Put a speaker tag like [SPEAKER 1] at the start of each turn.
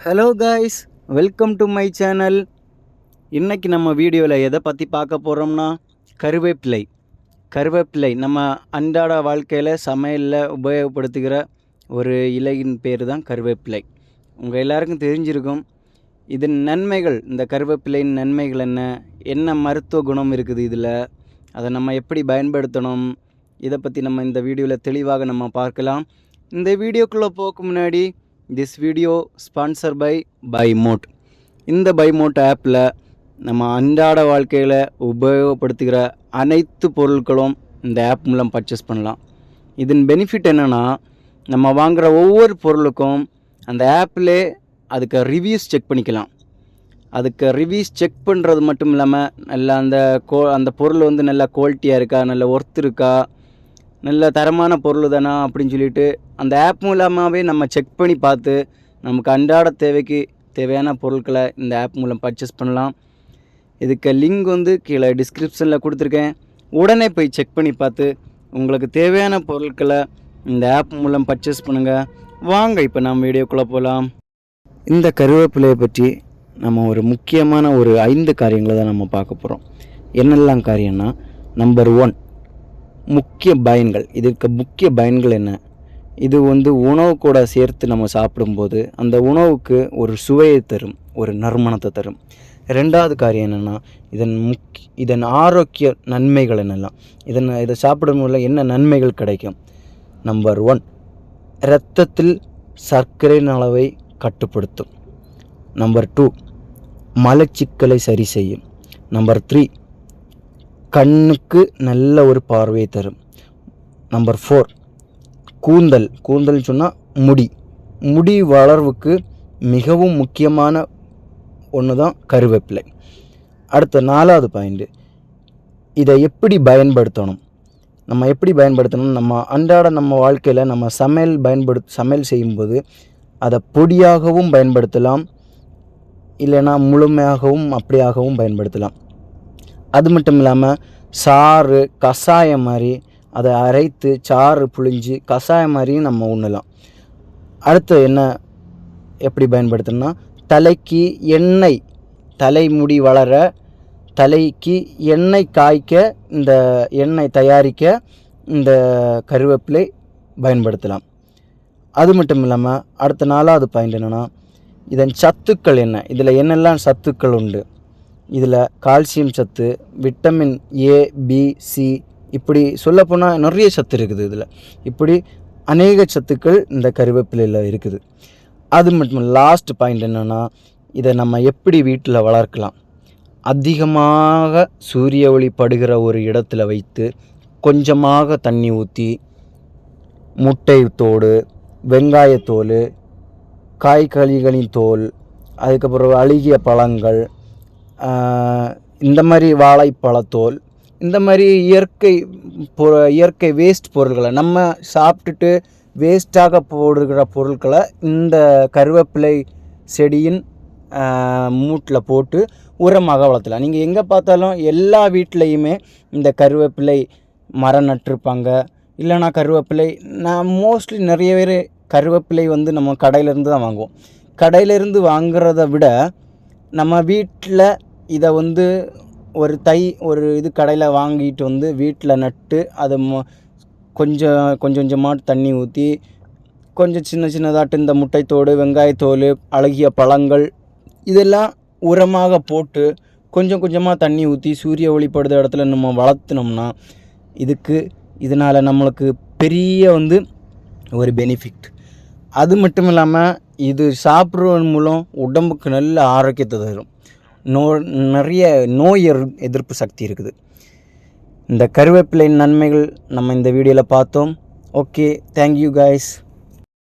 [SPEAKER 1] Hello guys, welcome to my channel. இன்றைக்கி நம்ம வீடியோவில் எதை பற்றி பார்க்க போகிறோம்னா கருவேப்பிலை நம்ம அன்றாட வாழ்க்கையில் சமையலில் உபயோகப்படுத்துகிற ஒரு இலையின் பேர் தான் கருவேப்பிலை. உங்கள் எல்லாருக்கும் தெரிஞ்சிருக்கும் இதன் நன்மைகள். இந்த கருவேப்பிலையின் நன்மைகள் என்ன மருத்துவ குணம் இருக்குது இதில், அதை நம்ம எப்படி பயன்படுத்தணும், இதை பற்றி நம்ம இந்த வீடியோவில் தெளிவாக நம்ம பார்க்கலாம். இந்த வீடியோக்குள்ளே போக்கு முன்னாடி this video sponsor by mod. இந்த பை மோட் ஆப்பில் நம்ம அன்றாட வாழ்க்கையில் உபயோகப்படுத்துகிற அனைத்து பொருட்களும் இந்த ஆப் மூலம் பர்ச்சேஸ் பண்ணலாம். இதன் பெனிஃபிட் என்னென்னா, நம்ம வாங்குகிற ஒவ்வொரு பொருளுக்கும் அந்த ஆப்பிலே அதுக்கு ரிவ்யூஸ் செக் பண்ணிக்கலாம். அதுக்கு ரிவ்யூஸ் செக் பண்ணுறது மட்டும் இல்லாமல் நல்லா அந்த பொருள் வந்து நல்லா குவாலிட்டியாக இருக்கா, நல்ல ஒர்த் இருக்கா, நல்ல தரமான பொருள் தானா அப்படின்னு சொல்லிட்டு அந்த ஆப் மூலமாகவே நம்ம செக் பண்ணி பார்த்து நமக்கு அன்றாட தேவைக்கு தேவையான பொருட்களை இந்த ஆப் மூலம் பர்ச்சேஸ் பண்ணலாம். இதுக்கு லிங்க் வந்து கீழே டிஸ்கிரிப்ஷனில் கொடுத்துருக்கேன். உடனே போய் செக் பண்ணி பார்த்து உங்களுக்கு தேவையான பொருட்களை இந்த ஆப் மூலம் பர்ச்சேஸ் பண்ணுங்கள். வாங்க இப்போ நம்ம வீடியோக்குள்ளே போகலாம். இந்த கருவேப்பிலையை பற்றி நம்ம ஒரு முக்கியமான 5 காரியங்களை தான் நம்ம பார்க்க போகிறோம். என்னெல்லாம் காரியம்னா, நம்பர் 1 முக்கிய பயன்கள். இதற்கு முக்கிய பயன்கள் என்ன? இது வந்து உணவு கூட சேர்த்து நம்ம சாப்பிடும்போது அந்த உணவுக்கு ஒரு சுவையை தரும், ஒரு நறுமணத்தை தரும். 2வது காரியம் என்னென்னா, இதன் ஆரோக்கிய நன்மைகள் என்னெல்லாம், இதை சாப்பிடும்போது என்ன நன்மைகள் கிடைக்கும். நம்பர் 1 இரத்தத்தில் சர்க்கரையின் அளவை கட்டுப்படுத்தும். நம்பர் 2 மலச்சிக்கலை சரி செய்யும். நம்பர் 3 கண்ணுக்கு நல்ல ஒரு பார்வையை தரும். நம்பர் 4 கூந்தல் சொன்னால் முடி வளர்வுக்கு மிகவும் முக்கியமான ஒன்று தான் கருவேப்பிலை. அடுத்த 4வது பாயிண்ட், இதை எப்படி பயன்படுத்தணும். நம்ம அன்றாட நம்ம வாழ்க்கையில் நம்ம சமையல் செய்யும்போது அதை பொடியாகவும் பயன்படுத்தலாம், இல்லைன்னா முழுமையாகவும் அப்படியாகவும் பயன்படுத்தலாம். அது மட்டும் இல்லாமல் சாறு, கஷாயம் மாதிரி அதை அரைத்து சாறு புழிஞ்சு கஷாயம் மாதிரியும் நம்ம உண்ணலாம். அடுத்து எப்படி பயன்படுத்தணும்னா, தலைக்கு தலைமுடி வளர, தலைக்கு எண்ணெய் காய்க்க, இந்த எண்ணெய் தயாரிக்க இந்த கருவேப்பிலை பயன்படுத்தலாம். அது மட்டும் இல்லாமல் அடுத்த 4வது பாயிண்ட் என்னென்னா, இதன் சத்துக்கள் என்ன, இதில் என்னெல்லாம் சத்துக்கள் உண்டு. இதில் கால்சியம் சத்து, விட்டமின் A, B, C, இப்படி சொல்லப்போனால் நிறைய சத்து இருக்குது. இதில் இப்படி அநேக சத்துக்கள் இந்த கருவேப்பிலையில் இருக்குது. அது மட்டும் லாஸ்ட் பாயிண்ட் என்னென்னா, இதை நம்ம எப்படி வீட்டில் வளர்க்கலாம். அதிகமாக சூரிய ஒளி படுகிற ஒரு இடத்துல வைத்து கொஞ்சமாக தண்ணி ஊற்றி முட்டை தோடு, வெங்காயத்தோல், காய்கறிகளின் தோல், அதுக்கப்புறம் அழுகிய பழங்கள், இந்த மாதிரி வாழைப்பழத்தோல், இந்த மாதிரி இயற்கை வேஸ்ட் பொருட்களை நம்ம சாப்பிட்டுட்டு வேஸ்ட்டாக போடுகிற பொருட்களை இந்த கருவேப்பிலை செடியின் மூட்டில் போட்டு உரமாக வளர்த்தலாம். நீங்கள் எங்கே பார்த்தாலும் எல்லா வீட்லேயுமே இந்த கருவேப்பிலை மரம் நட்டிருப்பாங்க. இல்லைனா கருவேப்பிலை மோஸ்ட்லி நிறைய பேர் கருவேப்பிலை வந்து நம்ம கடையிலேருந்து தான் வாங்குவோம். கடையிலேருந்து வாங்குறத விட நம்ம வீட்டில் இதை வந்து ஒரு இது கடையில் வாங்கிட்டு வந்து வீட்டில் நட்டு அதை கொஞ்சமாக தண்ணி ஊற்றி கொஞ்சம் சின்னதாட்டு இந்த முட்டைத்தோடு, வெங்காயத்தோல், அழகிய பழங்கள் இதெல்லாம் உரமாக போட்டு கொஞ்சமாக தண்ணி ஊற்றி சூரிய ஒளிப்படுற இடத்துல நம்ம வளர்த்துனோம்னா இதனால் நம்மளுக்கு பெரிய ஒரு பெனிஃபிட். அது மட்டும் இல்லாமல் இது சாப்பிட்றதன் மூலம் உடம்புக்கு நல்ல ஆரோக்கியத்தை தரும். நிறைய நோய் எதிர்ப்பு சக்தி இருக்குது. இந்த கருவேப்பிலை நன்மைகள் நம்ம இந்த வீடியோவில் பார்த்தோம். Okay, thank you guys.